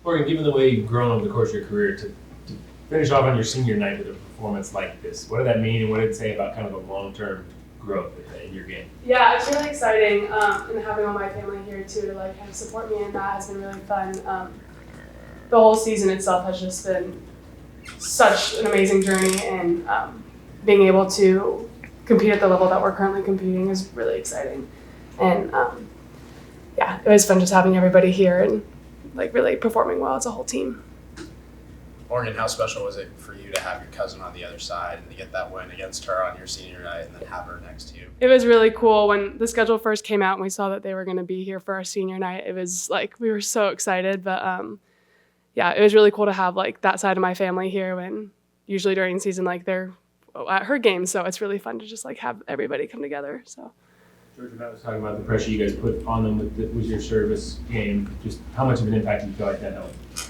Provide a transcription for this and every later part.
Morgan, given the way you've grown over the course of your career, to finish off on your senior night with a performance like this, what did that mean, and what did it say about kind of a long-term growth in your game? Yeah, it's really exciting, and having all my family here too to like kind of support me, and that has been really fun. The whole season itself has just been such an amazing journey, and being able to compete at the level that we're currently competing is really exciting. And yeah, it was fun just having everybody here and like really performing well as a whole team. Morgan, how special was it for you to have your cousin on the other side and to get that win against her on your senior night and then have her next to you? It was really cool. When the schedule first came out and we saw that they were going to be here for our senior night, it was like we were so excited. But yeah, it was really cool to have like that side of my family here when usually during the season like they're at her games. So it's really fun to just like have everybody come together. So. Georgia, Matt was talking about the pressure you guys put on them with your service game. Just how much of an impact do you feel like that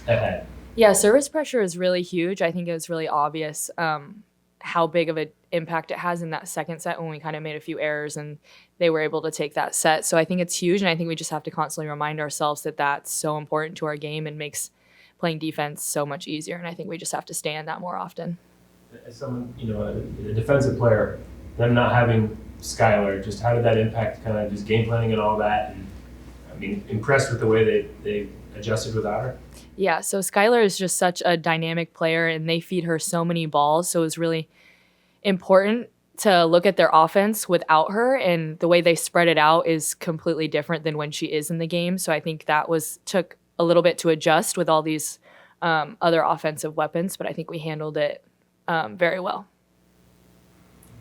had? Yeah, service pressure is really huge. I think it was really obvious how big of an impact it has in that second set when we kind of made a few errors and they were able to take that set. So I think it's huge, and I think we just have to constantly remind ourselves that that's so important to our game and makes playing defense so much easier. And I think we just have to stay in that more often. As someone, a defensive player, them not having Skylar, just how did that impact kind of just game planning and all that? And I mean, impressed with the way they adjusted without her? Yeah, so Skylar is just such a dynamic player, and they feed her so many balls. So it was really important to look at their offense without her, and the way they spread it out is completely different than when she is in the game. So I think that took a little bit to adjust with all these other offensive weapons, but I think we handled it very well.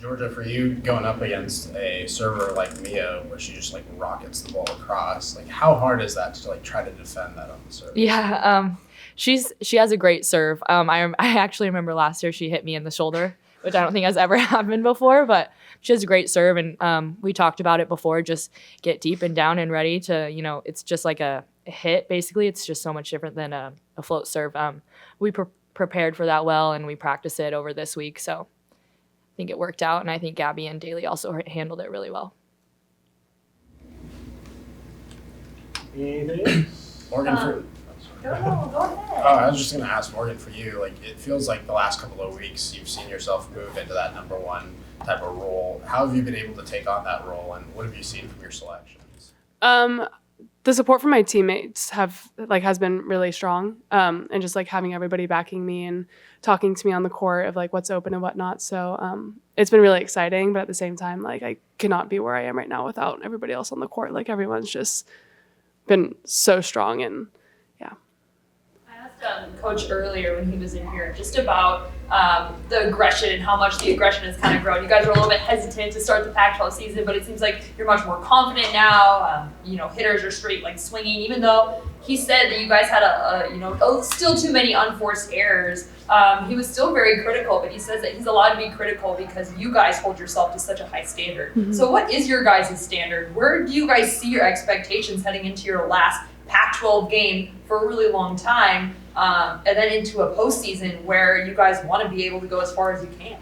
Georgia, for you going up against a server like Mia, where she just like rockets the ball across, like how hard is that to like try to defend that on the serve? Yeah, she has a great serve. I actually remember last year she hit me in the shoulder, which I don't think has ever happened before, but she has a great serve, and we talked about it before. Just get deep and down and ready to, it's just like a hit basically. It's just so much different than a float serve. We prepared for that well, and we practiced it over this week, so I think it worked out, and I think Gabby and Daly also handled it really well. Anything else? Morgan, Go ahead. I was just going to ask Morgan, for you, like it feels like the last couple of weeks you've seen yourself move into that number one type of role. How have you been able to take on that role, and what have you seen from your selections? The support from my teammates has been really strong, and just like having everybody backing me and talking to me on the court of like what's open and whatnot. So it's been really exciting, but at the same time, like I cannot be where I am right now without everybody else on the court. Like everyone's just been so strong, and yeah. I asked Coach earlier when he was in here just about the aggression and how much the aggression has kind of grown. You guys were a little bit hesitant to start the Pac-12 season, but it seems like you're much more confident now. Hitters are straight like swinging, even though he said that you guys had still too many unforced errors. He was still very critical, but he says that he's allowed to be critical because you guys hold yourself to such a high standard. Mm-hmm. So what is your guys' standard? Where do you guys see your expectations heading into your last Pac-12 game for a really long time, and then into a postseason where you guys want to be able to go as far as you can?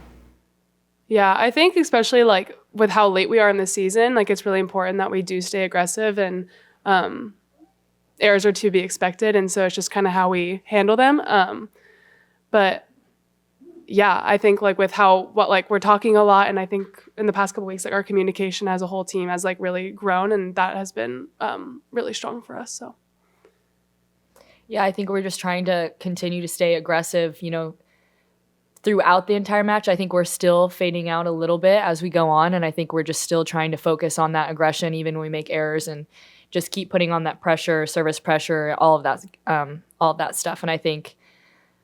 Yeah, I think especially like with how late we are in the season, like it's really important that we do stay aggressive, and errors are to be expected, and so it's just kind of how we handle them. But yeah, I think like with we're talking a lot, and I think in the past couple weeks, like our communication as a whole team has like really grown, and that has been really strong for us. So. Yeah, I think we're just trying to continue to stay aggressive, throughout the entire match. I think we're still fading out a little bit as we go on, and I think we're just still trying to focus on that aggression even when we make errors, and just keep putting on that pressure, service pressure, all of that stuff. And I think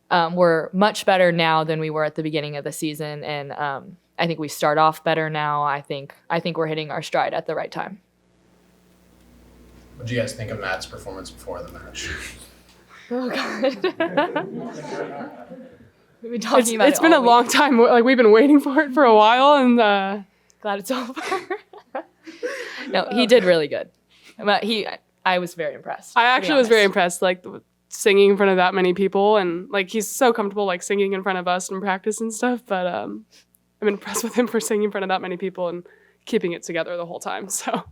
we're much better now than we were at the beginning of the season, and I think we start off better now. I think we're hitting our stride at the right time. What did you guys think of Matt's performance before the match? Oh God. We've been talking about it. It's been a long time. Like we've been waiting for it for a while, and glad it's over. No, he did really good. But I was very impressed. I actually was very impressed, like singing in front of that many people, and like he's so comfortable like singing in front of us in practice and stuff. But I'm impressed with him for singing in front of that many people and keeping it together the whole time. So.